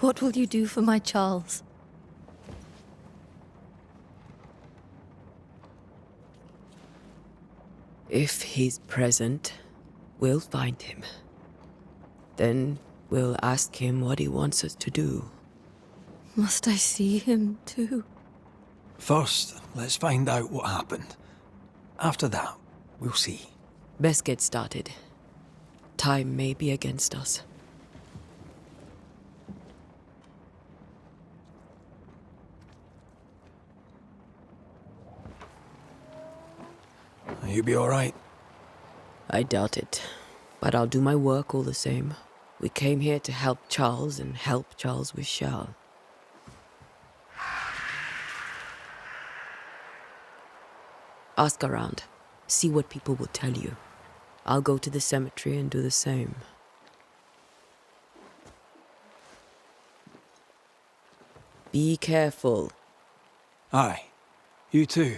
What will you do for my Charles? If he's present, we'll find him. Then we'll ask him what he wants us to do. Must I see him too? First, let's find out what happened. After that, we'll see. Best get started. Time may be against us. You be alright? I doubt it, but I'll do my work all the same. We came here to help Charles and help Charles we shall. Ask around. See what people will tell you. I'll go to the cemetery and do the same. Be careful. Aye. You too.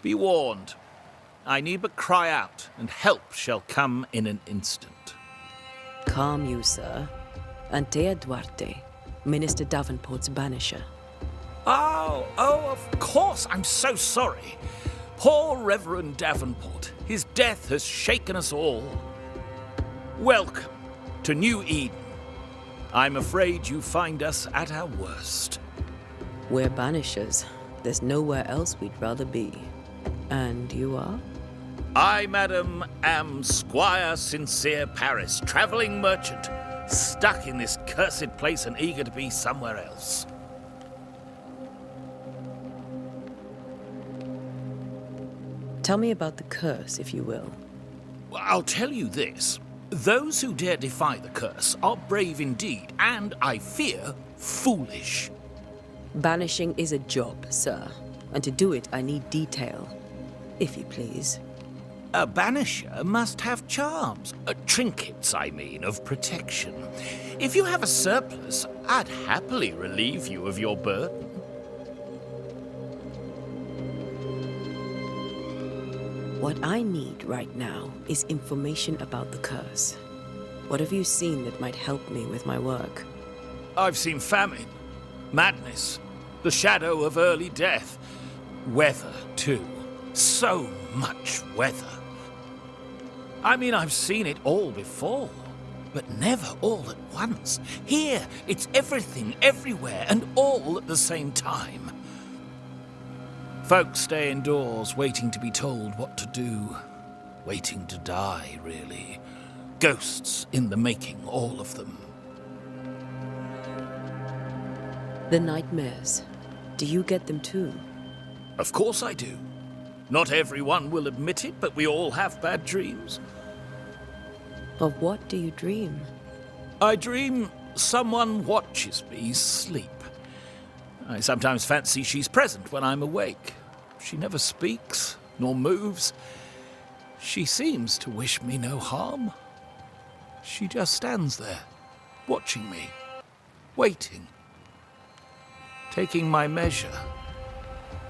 Be warned. I need but cry out, and help shall come in an instant. Calm you, sir. Antea Duarte, Minister Davenport's Banisher. Oh, of course. I'm so sorry. Poor Reverend Davenport. His death has shaken us all. Welcome to New Eden. I'm afraid you find us at our worst. We're Banishers. There's nowhere else we'd rather be. And you are? I, madam, am Squire Sincere Paris, travelling merchant, stuck in this cursed place and eager to be somewhere else. Tell me about the curse, if you will. Well, I'll tell you this. Those who dare defy the curse are brave indeed, and, I fear, foolish. Banishing is a job, sir. And to do it, I need detail. If you please. A banisher must have charms. Trinkets, I mean, of protection. If you have a surplus, I'd happily relieve you of your burden. What I need right now is information about the curse. What have you seen that might help me with my work? I've seen famine, madness, the shadow of early death, weather, too. So much weather. I mean, I've seen it all before, but never all at once. Here, it's everything, everywhere, and all at the same time. Folks stay indoors, waiting to be told what to do. Waiting to die, really. Ghosts in the making, all of them. The nightmares. Do you get them too? Of course I do. Not everyone will admit it, but we all have bad dreams. Of what do you dream? I dream someone watches me sleep. I sometimes fancy she's present when I'm awake. She never speaks, nor moves. She seems to wish me no harm. She just stands there, watching me, waiting, taking my measure.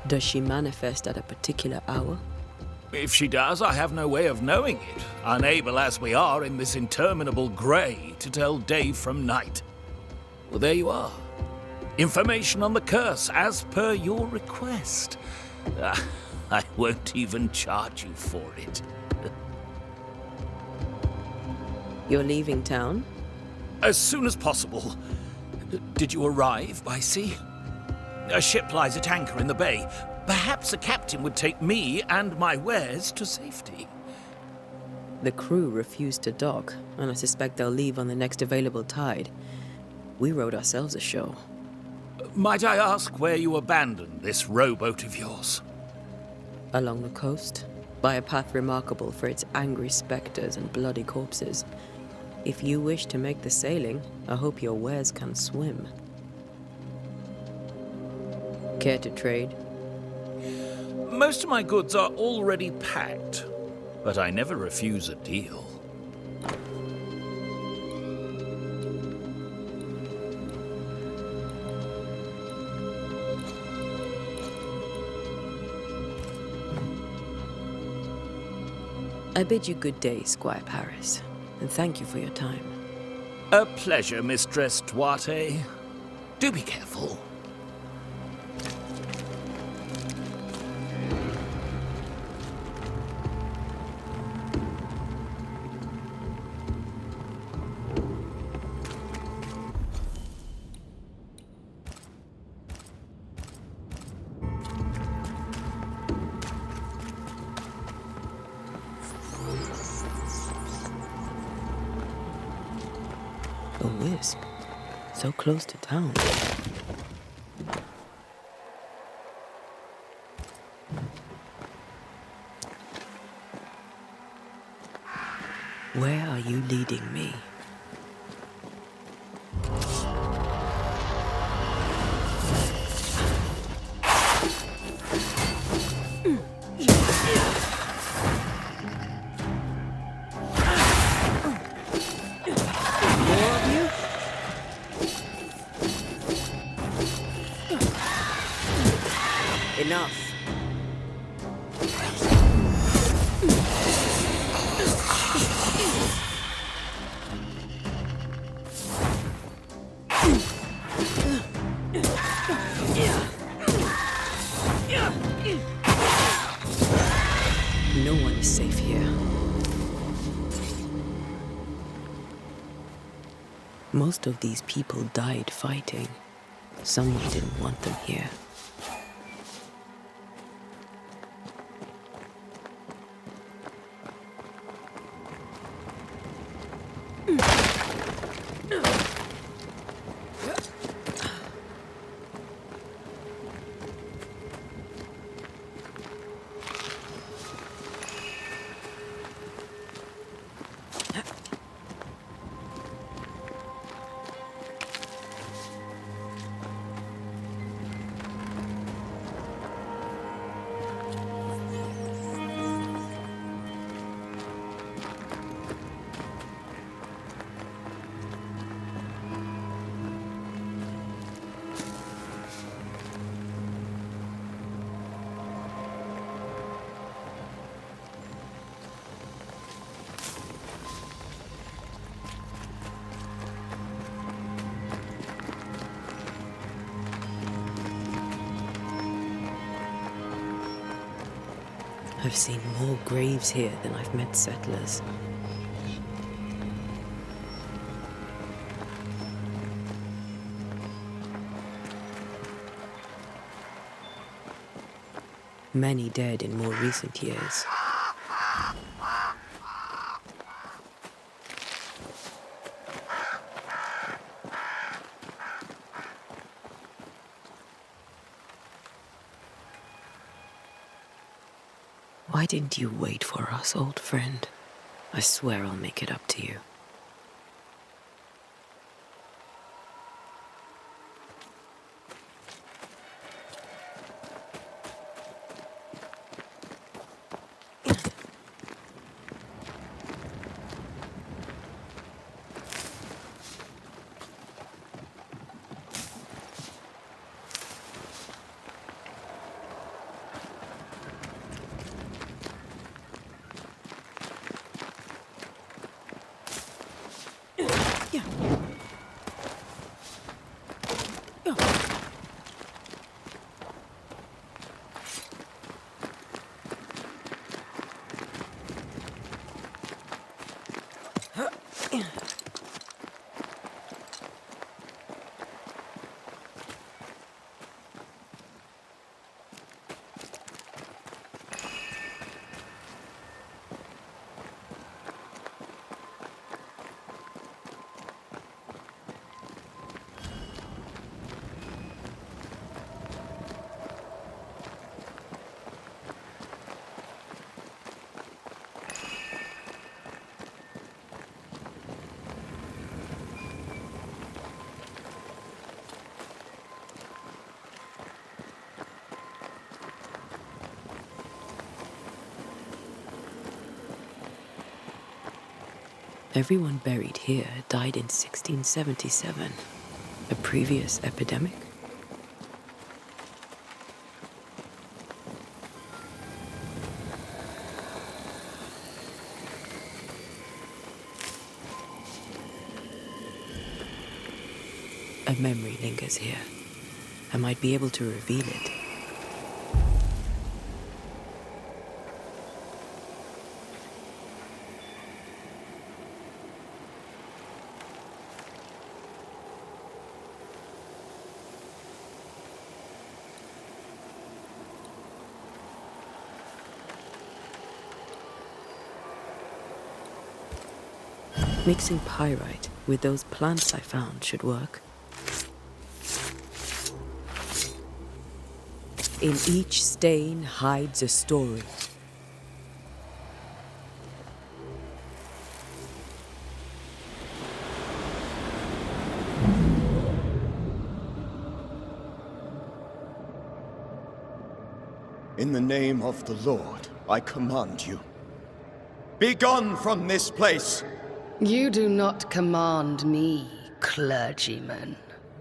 Does she manifest at a particular hour? If she does, I have no way of knowing it, unable as we are in this interminable grey to tell day from night. Well, there you are. Information on the curse, as per your request. I won't even charge you for it. You're leaving town? As soon as possible. Did you arrive by sea? A ship lies at anchor in the bay. Perhaps a captain would take me and my wares to safety. The crew refused to dock, and I suspect they'll leave on the next available tide. We rode ourselves ashore. Might I ask where you abandoned this rowboat of yours? Along the coast, by a path remarkable for its angry specters and bloody corpses. If you wish to make the sailing, I hope your wares can swim. Care to trade? Most of my goods are already packed, but I never refuse a deal. I bid you good day, Squire Paris, and thank you for your time. A pleasure, Mistress Duarte. Do be careful. A wisp. So close to town. Where are you leading me? Enough. No one is safe here. Most of these people died fighting. Someone didn't want them here. I've seen more graves here than I've met settlers. Many dead in more recent years. Why didn't you wait for us, old friend? I swear I'll make it up to you. Everyone buried here died in 1677. A previous epidemic? A memory lingers here. I might be able to reveal it. Mixing pyrite with those plants I found should work. In each stain hides a story. In the name of the Lord, I command you. Be gone from this place! You do not command me, clergyman.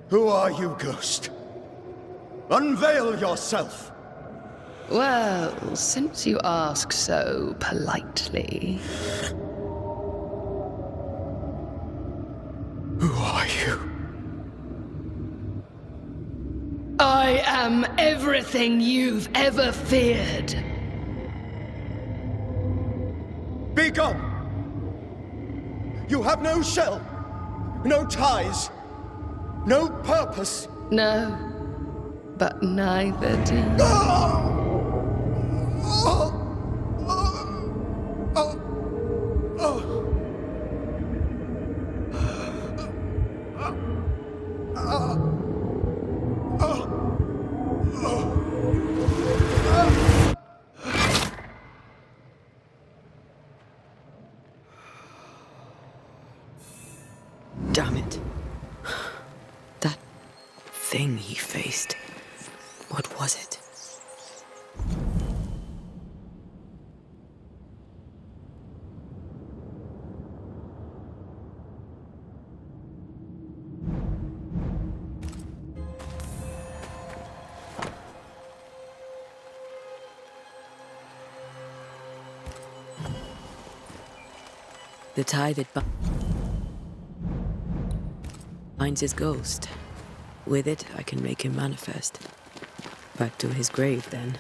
Who are you, ghost? Unveil yourself! Well, since you ask so politely... Who are you? I am everything you've ever feared. Be gone! You have no shell, no ties, no purpose. No, but neither do you. Damn it. That thing he faced. What was it? The tie that binds his ghost. With it, I can make him manifest. Back to his grave, then.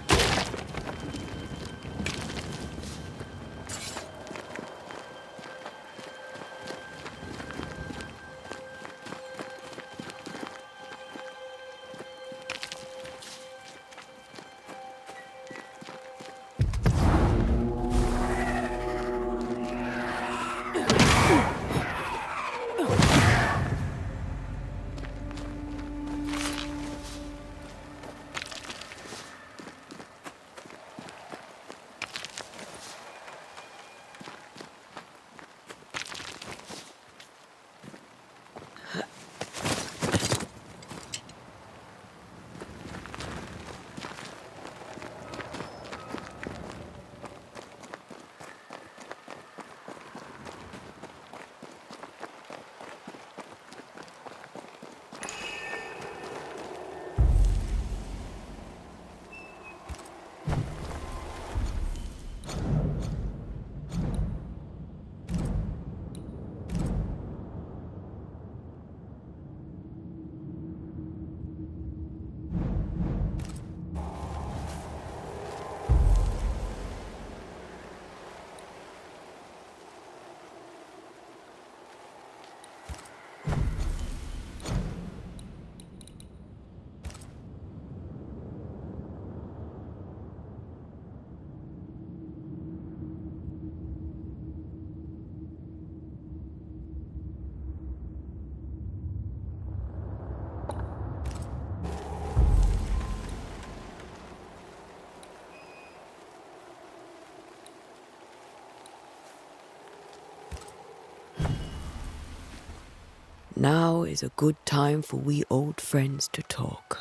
Now is a good time for we old friends to talk.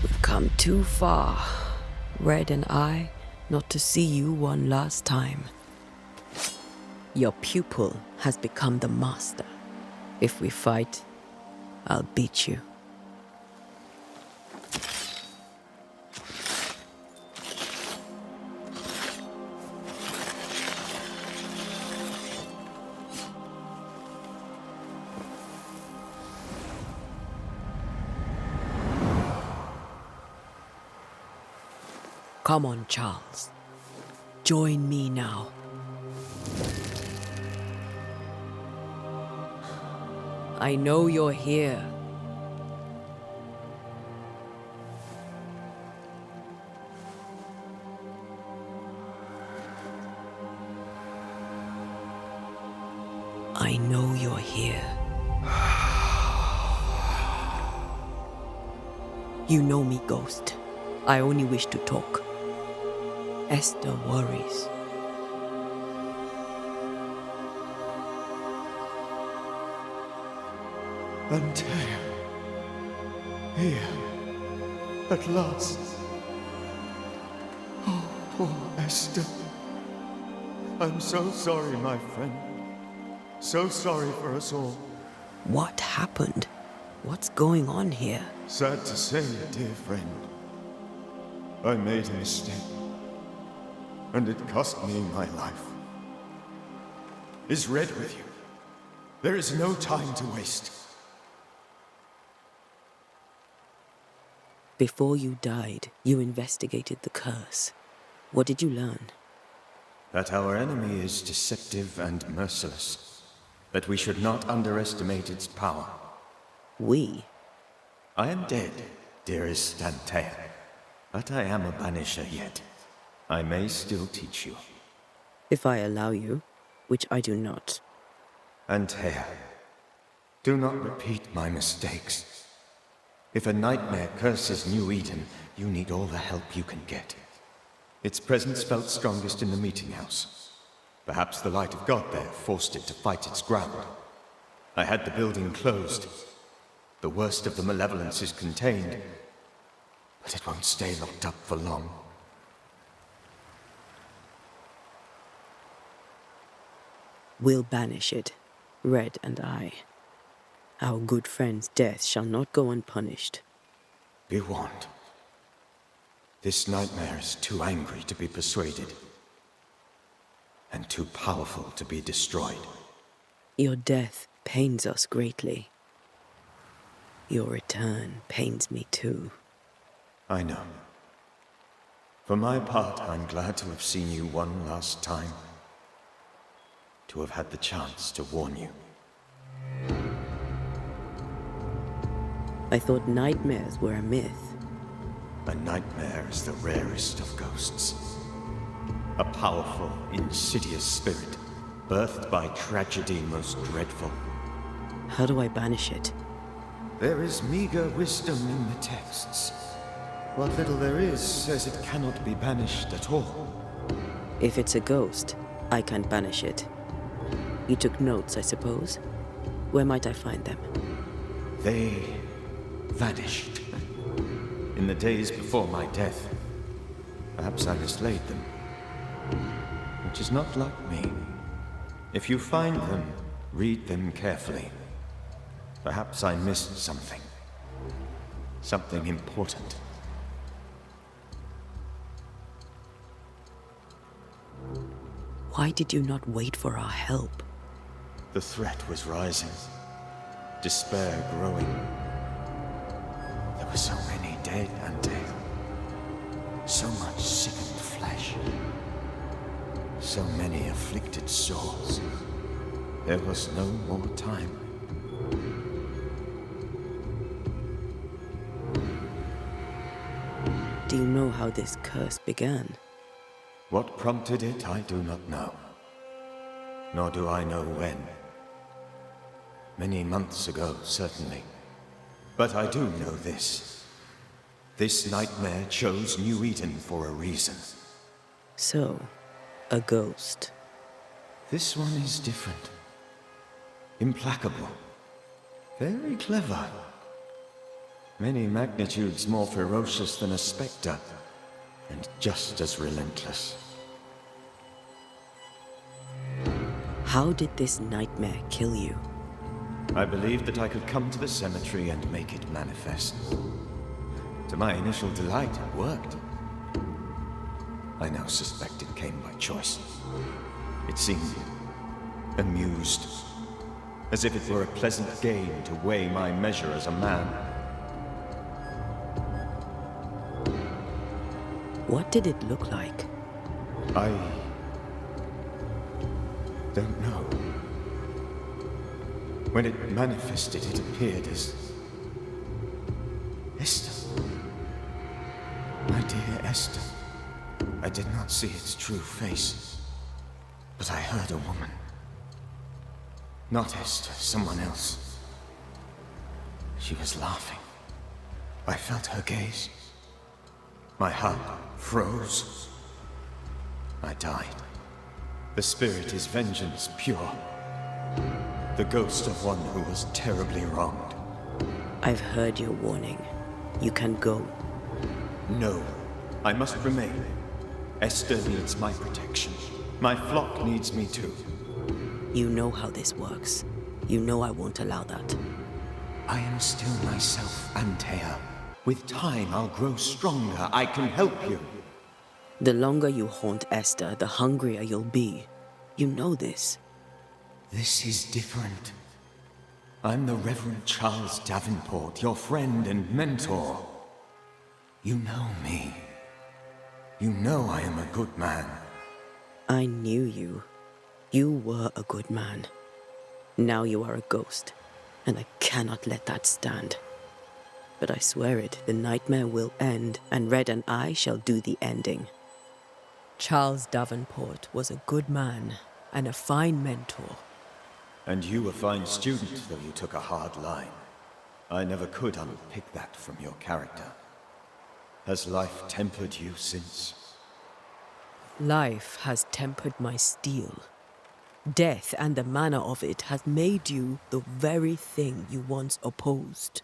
We've come too far, Red and I, not to see you one last time. Your pupil has become the master. If we fight, I'll beat you. Come on, Charles. Join me now. I know you're here. I know you're here. You know me, Ghost. I only wish to talk. Esther worries. Antea. Here. At last. Oh, poor Esther. I'm so sorry, my friend. So sorry for us all. What happened? What's going on here? Sad to say, dear friend. I made a mistake. And it cost me my life. Is Red with you? There is no time to waste. Before you died, you investigated the curse. What did you learn? That our enemy is deceptive and merciless. That we should not underestimate its power. We? I am dead, dearest Antea. But I am a Banisher yet. I may still teach you. If I allow you, which I do not. Antea, do not repeat my mistakes. If a nightmare curses New Eden, you need all the help you can get. Its presence felt strongest in the meeting house. Perhaps the light of God there forced it to fight its ground. I had the building closed. The worst of the malevolence is contained, but it won't stay locked up for long. We'll banish it, Red and I. Our good friend's death shall not go unpunished. Be warned. This nightmare is too angry to be persuaded, and too powerful to be destroyed. Your death pains us greatly. Your return pains me too. I know. For my part, I'm glad to have seen you one last time. To have had the chance to warn you. I thought nightmares were a myth. A nightmare is the rarest of ghosts. A powerful, insidious spirit, birthed by tragedy most dreadful. How do I banish it? There is meager wisdom in the texts. What little there is says it cannot be banished at all. If it's a ghost, I can't banish it. You took notes, I suppose? Where might I find them? They vanished. In the days before my death. Perhaps I mislaid them. Which is not like me. If you find them, read them carefully. Perhaps I missed something. Something important. Why did you not wait for our help? The threat was rising. Despair growing. There were so many dead and dead. So much sickened flesh. So many afflicted souls. There was no more time. Do you know how this curse began? What prompted it, I do not know. Nor do I know when. Many months ago, certainly. But I do know this. This nightmare chose New Eden for a reason. So, a ghost. This one is different. Implacable. Very clever. Many magnitudes more ferocious than a specter, and just as relentless. How did this nightmare kill you? I believed that I could come to the cemetery and make it manifest. To my initial delight, it worked. I now suspect it came by choice. It seemed amused, as if it were a pleasant game to weigh my measure as a man. What did it look like? I don't know. When it manifested, it appeared as Esther. My dear Esther. I did not see its true face, but I heard a woman. Not Esther, someone else. She was laughing. I felt her gaze. My heart froze. I died. The spirit is vengeance pure. The ghost of one who was terribly wronged. I've heard your warning. You can go. No, I must remain. Esther needs my protection. My flock needs me too. You know how this works. You know I won't allow that. I am still myself, Antea. With time, I'll grow stronger. I can help you. The longer you haunt Esther, the hungrier you'll be. You know this. This is different. I'm the Reverend Charles Davenport, your friend and mentor. You know me. You know I am a good man. I knew you. You were a good man. Now you are a ghost, and I cannot let that stand. But I swear it, the nightmare will end, and Red and I shall do the ending. Charles Davenport was a good man and a fine mentor. And you a fine student, though you took a hard line. I never could unpick that from your character. Has life tempered you since? Life has tempered my steel. Death and the manner of it has made you the very thing you once opposed.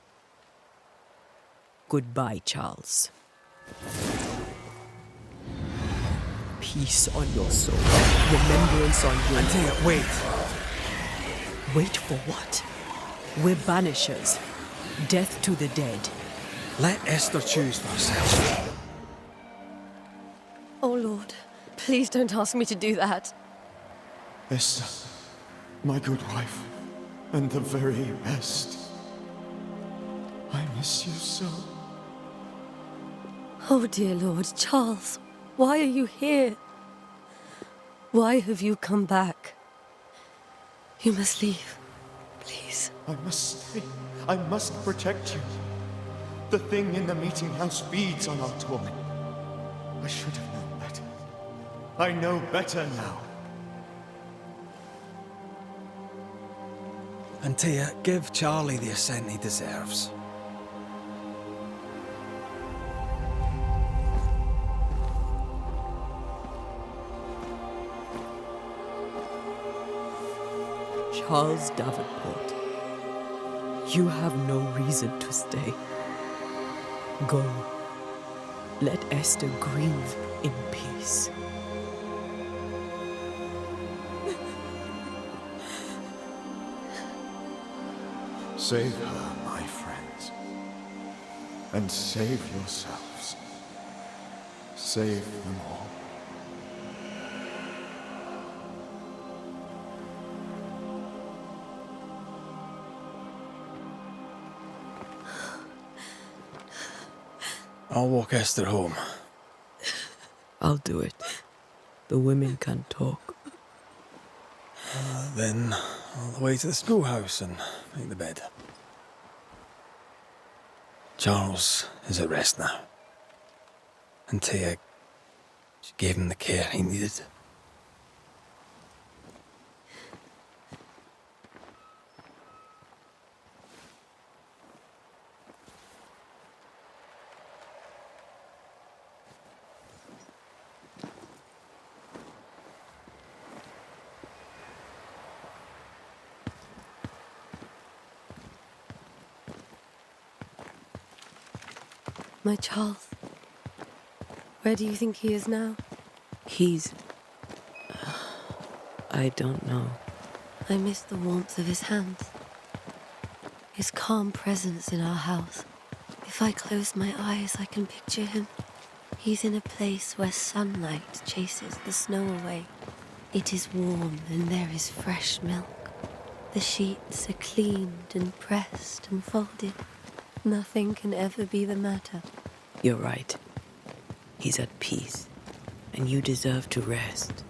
Goodbye, Charles. Peace on your soul. Remembrance on your... Antea, wait! Wait for what? We're Banishers. Death to the dead. Let Esther choose for herself. Oh, Lord. Please don't ask me to do that. Esther, my good wife, and the very best. I miss you so. Oh, dear Lord, Charles, why are you here? Why have you come back? You must leave, please. I must stay. I must protect you. The thing in the meeting house feeds on our torment. I should have known better. I know better now. Antea, give Charlie the ascent he deserves. Charles Davenport, you have no reason to stay. Go. Let Esther grieve in peace. Save her, my friends. And save yourselves. Save them all. I'll walk Esther home. I'll do it. The women can talk. Then all the way to the schoolhouse and make the bed. Charles is at rest now. Antea, she gave him the care he needed. My Charles. Where do you think he is now? He's... I don't know. I miss the warmth of his hands. His calm presence in our house. If I close my eyes, I can picture him. He's in a place where sunlight chases the snow away. It is warm and there is fresh milk. The sheets are cleaned and pressed and folded. Nothing can ever be the matter. You're right. He's at peace, and you deserve to rest.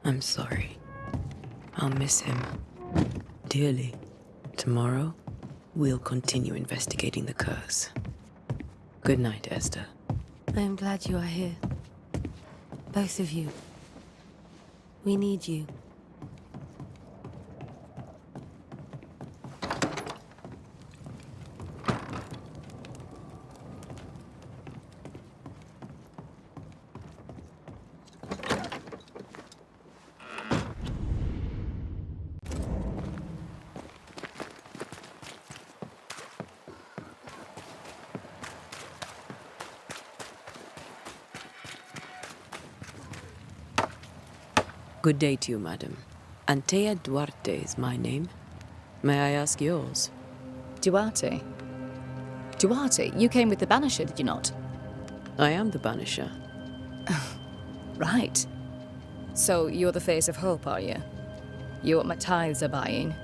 I'm sorry. I'll miss him dearly. Tomorrow, we'll continue investigating the curse. Good night, Esther. I am glad you are here. Both of you. We need you. Good day to you, madam. Antea Duarte is my name. May I ask yours? Duarte? Duarte, you came with the Banisher, did you not? I am the Banisher. Right. So you're the face of hope, are you? You're what my tithes are buying.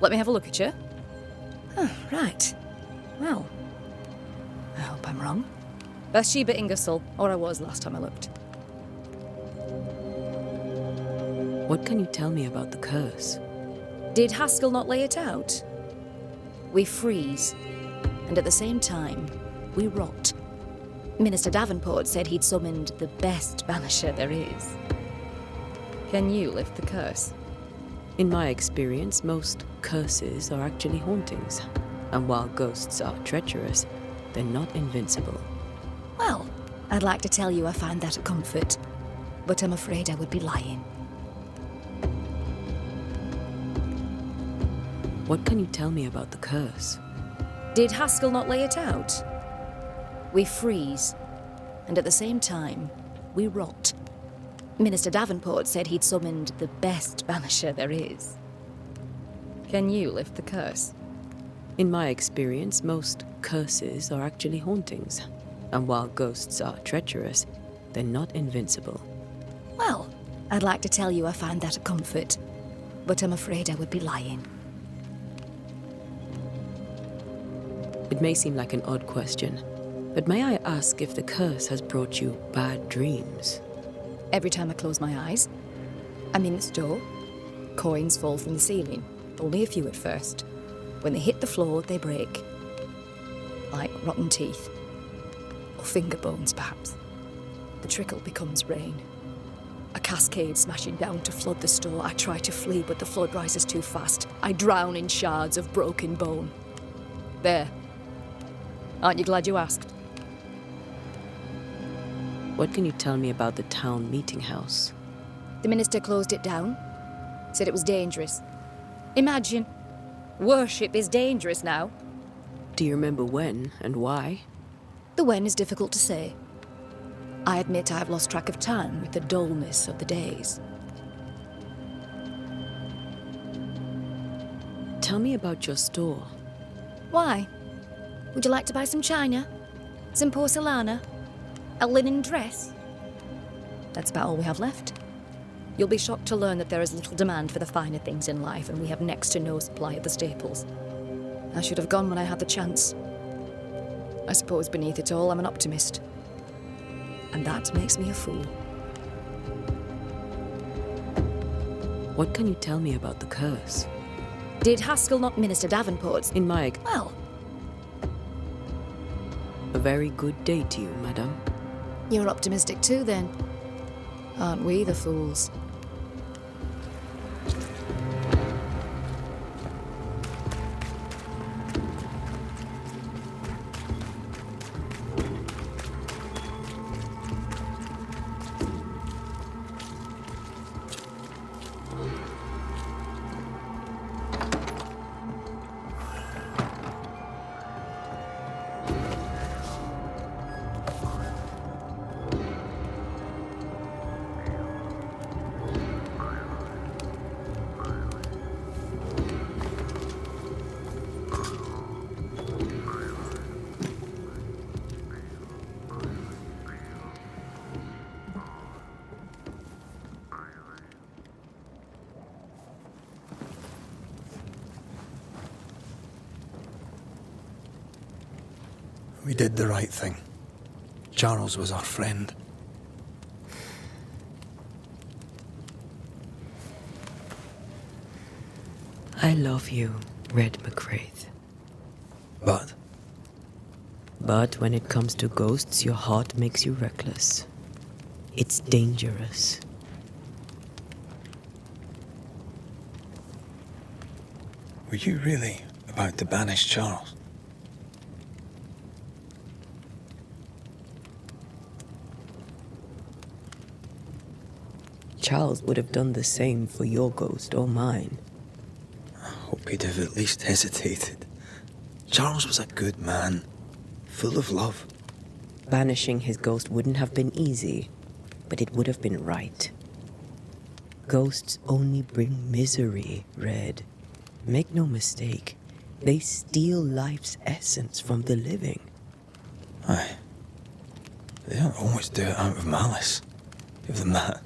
Let me have a look at you. Oh, right. Well, I hope I'm wrong. Bathsheba Ingersoll, or I was last time I looked. What can you tell me about the curse? Did Haskell not lay it out? We freeze, and at the same time, we rot. Minister Davenport said he'd summoned the best Banisher there is. Can you lift the curse? In my experience, most curses are actually hauntings. And while ghosts are treacherous, they're not invincible. Well, I'd like to tell you I find that a comfort, but I'm afraid I would be lying. What can you tell me about the curse? Did Haskell not lay it out? We freeze, and at the same time, we rot. Minister Davenport said he'd summoned the best Banisher there is. Can you lift the curse? In my experience, most curses are actually hauntings. And while ghosts are treacherous, they're not invincible. Well, I'd like to tell you I find that a comfort, but I'm afraid I would be lying. It may seem like an odd question, but may I ask if the curse has brought you bad dreams? Every time I close my eyes, I'm in the store. Coins fall from the ceiling, only a few at first. When they hit the floor, they break. Like rotten teeth. Or finger bones, perhaps. The trickle becomes rain. A cascade smashing down to flood the store. I try to flee, but the flood rises too fast. I drown in shards of broken bone. There. Aren't you glad you asked? What can you tell me about the town meeting house? The minister closed it down. Said it was dangerous. Imagine. Worship is dangerous now. Do you remember when and why? The when is difficult to say. I admit I've lost track of time with the dullness of the days. Tell me about your store. Why? Would you like to buy some china? Some porcelana? A linen dress? That's about all we have left. You'll be shocked to learn that there is little demand for the finer things in life, and we have next to no supply of the staples. I should have gone when I had the chance. I suppose beneath it all, I'm an optimist. And that makes me a fool. What can you tell me about the curse? Did Haskell not minister Davenport's? In my... Well, A very good day to you, madam. you're optimistic too, then. Aren't we the fools? We did the right thing. Charles was our friend. I love you, Red McWraith. But But when it comes to ghosts, your heart makes you reckless. It's dangerous. were you really about to banish Charles? Charles would have done the same for your ghost or mine. I hope he'd have at least hesitated. Charles was a good man, full of love. Banishing his ghost wouldn't have been easy, but it would have been right. Ghosts only bring misery, Red. Make no mistake, they steal life's essence from the living. Aye. They don't always do it out of malice. Give them that.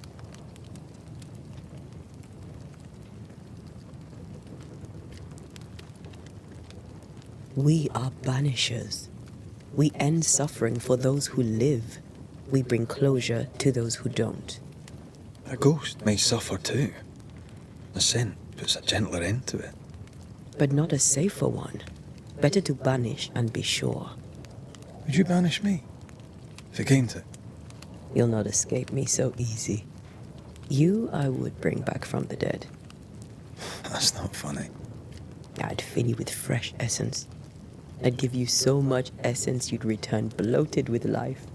We are banishers. We end suffering for those who live. We bring closure to those who don't. A ghost may suffer too. The sin puts a gentler end to it. But not a safer one. Better to banish and be sure. Would you banish me? If it came to it? You'll not escape me so easy. You I would bring back from the dead. That's not funny. I'd fill you with fresh essence. I'd give you so much essence you'd return bloated with life.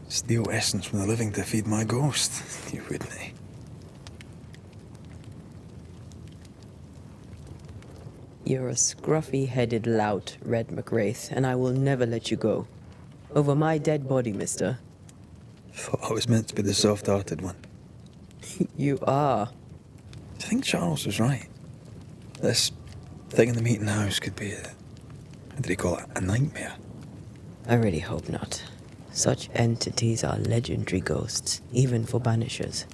Steal essence from the living to feed my ghost. You wouldn't, eh? You're a scruffy-headed lout, Red McWraith, and I will never let you go. Over my dead body, mister. Thought I was meant to be the soft-hearted one. You are. I think Charles was right. This thing in the meeting house could be what did he call it? A nightmare. I really hope not. Such entities are legendary ghosts, even for banishers.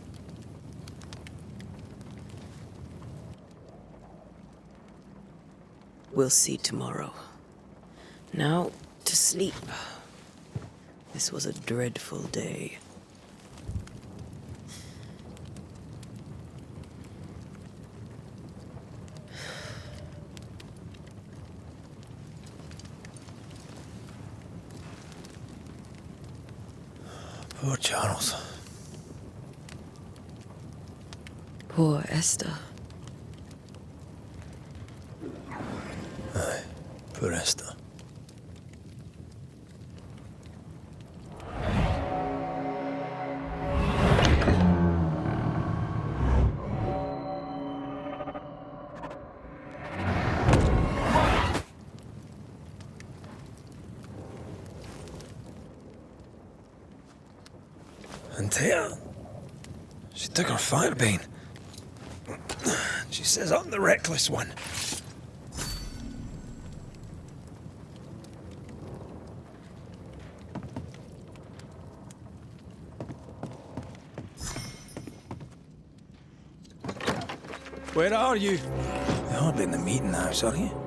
We'll see tomorrow. Now, to sleep. This was a dreadful day. Poor Charles. Poor Esther. Aye, poor Esther. Antea, she took her firebane. She says I'm the reckless one. Where are you? You're hardly in the meeting house, are you?